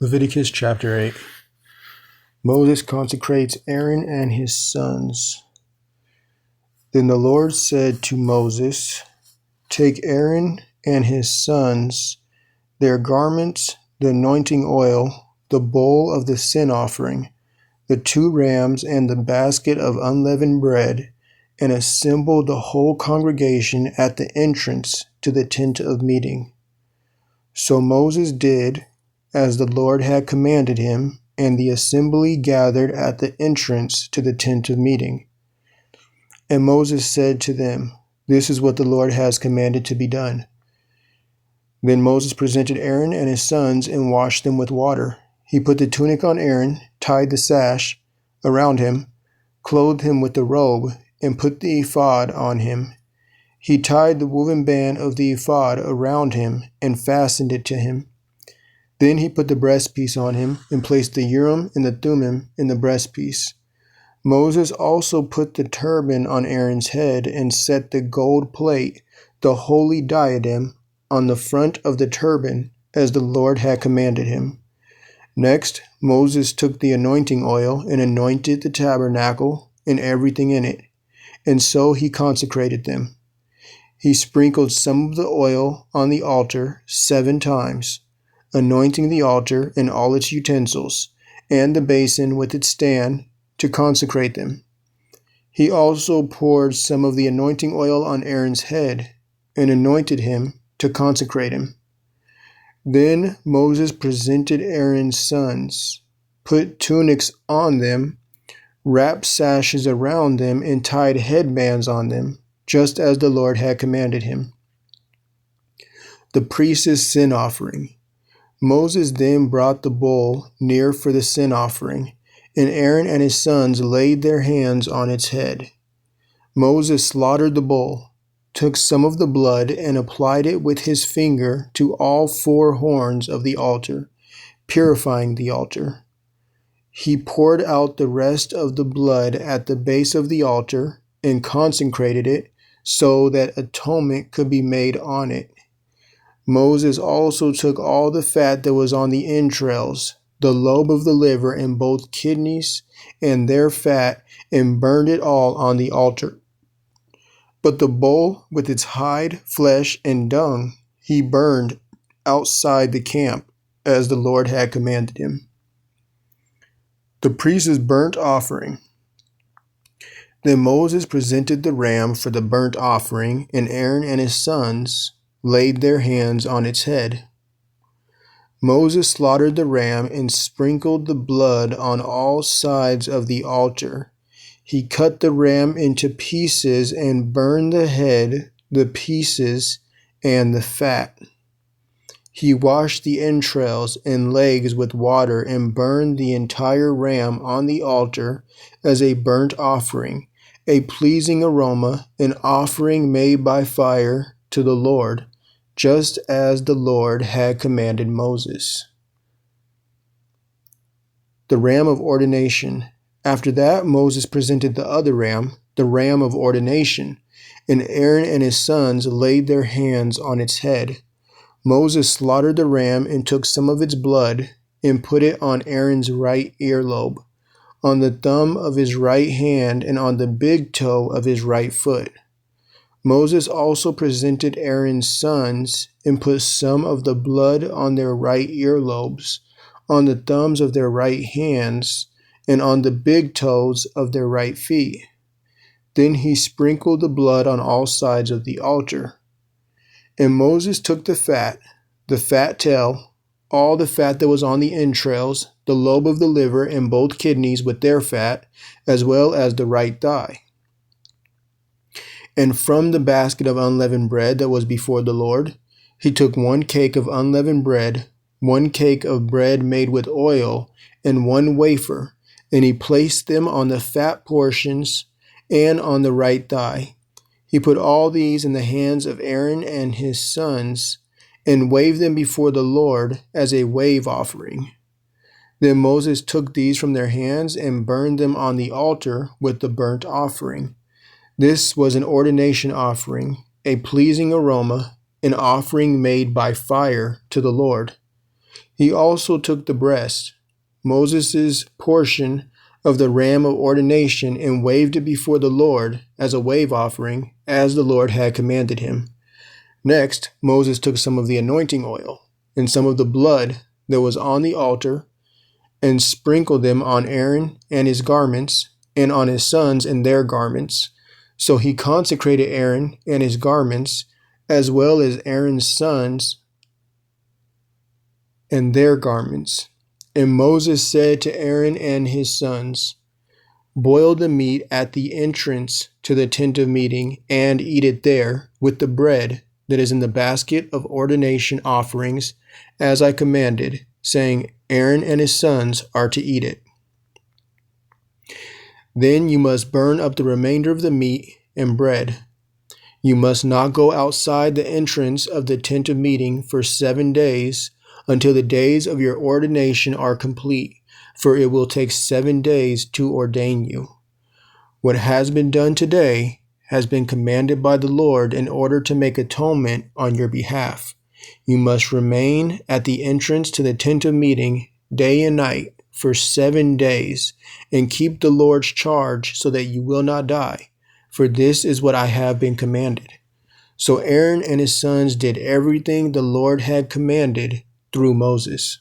Leviticus chapter 8. Moses consecrates Aaron and his sons. Then the Lord said to Moses, "Take Aaron and his sons, their garments, the anointing oil, the bowl of the sin offering, the 2 rams, and the basket of unleavened bread, and assemble the whole congregation at the entrance to the tent of meeting." So Moses did as the Lord had commanded him, and the assembly gathered at the entrance to the tent of meeting. And Moses said to them, "This is what the Lord has commanded to be done." Then Moses presented Aaron and his sons and washed them with water. He put the tunic on Aaron, tied the sash around him, clothed him with the robe, and put the ephod on him. He tied the woven band of the ephod around him and fastened it to him. Then he put the breastpiece on him and placed the Urim and the Thummim in the breastpiece. Moses also put the turban on Aaron's head and set the gold plate, the holy diadem, on the front of the turban, as the Lord had commanded him. Next, Moses took the anointing oil and anointed the tabernacle and everything in it, and so he consecrated them. He sprinkled some of the oil on the altar 7 times, anointing the altar and all its utensils, and the basin with its stand, to consecrate them. He also poured some of the anointing oil on Aaron's head, and anointed him to consecrate him. Then Moses presented Aaron's sons, put tunics on them, wrapped sashes around them, and tied headbands on them, just as the Lord had commanded him. The priest's sin offering. Moses then brought the bull near for the sin offering, and Aaron and his sons laid their hands on its head. Moses slaughtered the bull, took some of the blood, and applied it with his finger to all 4 horns of the altar, purifying the altar. He poured out the rest of the blood at the base of the altar and consecrated it so that atonement could be made on it. Moses also took all the fat that was on the entrails, the lobe of the liver, and both kidneys and their fat, and burned it all on the altar. But the bull with its hide, flesh, and dung he burned outside the camp, as the Lord had commanded him. The priest's burnt offering. Then Moses presented the ram for the burnt offering, and Aaron and his sons laid their hands on its head. Moses slaughtered the ram and sprinkled the blood on all sides of the altar. He cut the ram into pieces and burned the head, the pieces, and the fat. He washed the entrails and legs with water and burned the entire ram on the altar as a burnt offering, a pleasing aroma, an offering made by fire to the Lord, just as the Lord had commanded Moses. The ram of ordination. After that, Moses presented the other ram, the ram of ordination, and Aaron and his sons laid their hands on its head. Moses slaughtered the ram and took some of its blood and put it on Aaron's right earlobe, on the thumb of his right hand, and on the big toe of his right foot. Moses also presented Aaron's sons and put some of the blood on their right earlobes, on the thumbs of their right hands, and on the big toes of their right feet. Then he sprinkled the blood on all sides of the altar. And Moses took the fat tail, all the fat that was on the entrails, the lobe of the liver, and both kidneys with their fat, as well as the right thigh. And from the basket of unleavened bread that was before the Lord, he took 1 cake of unleavened bread, 1 cake of bread made with oil, and 1 wafer, and he placed them on the fat portions and on the right thigh. He put all these in the hands of Aaron and his sons, and waved them before the Lord as a wave offering. Then Moses took these from their hands and burned them on the altar with the burnt offering. This was an ordination offering, a pleasing aroma, an offering made by fire to the Lord. He also took the breast, Moses' portion of the ram of ordination, and waved it before the Lord as a wave offering, as the Lord had commanded him. Next, Moses took some of the anointing oil and some of the blood that was on the altar and sprinkled them on Aaron and his garments, and on his sons and their garments. So he consecrated Aaron and his garments, as well as Aaron's sons and their garments. And Moses said to Aaron and his sons, "Boil the meat at the entrance to the tent of meeting, and eat it there with the bread that is in the basket of ordination offerings, as I commanded, saying, Aaron and his sons are to eat it. Then you must burn up the remainder of the meat and bread. You must not go outside the entrance of the tent of meeting for 7 days, until the days of your ordination are complete, for it will take 7 days to ordain you. What has been done today has been commanded by the Lord in order to make atonement on your behalf. You must remain at the entrance to the tent of meeting day and night for 7 days, and keep the Lord's charge so that you will not die, for this is what I have been commanded." So Aaron and his sons did everything the Lord had commanded through Moses.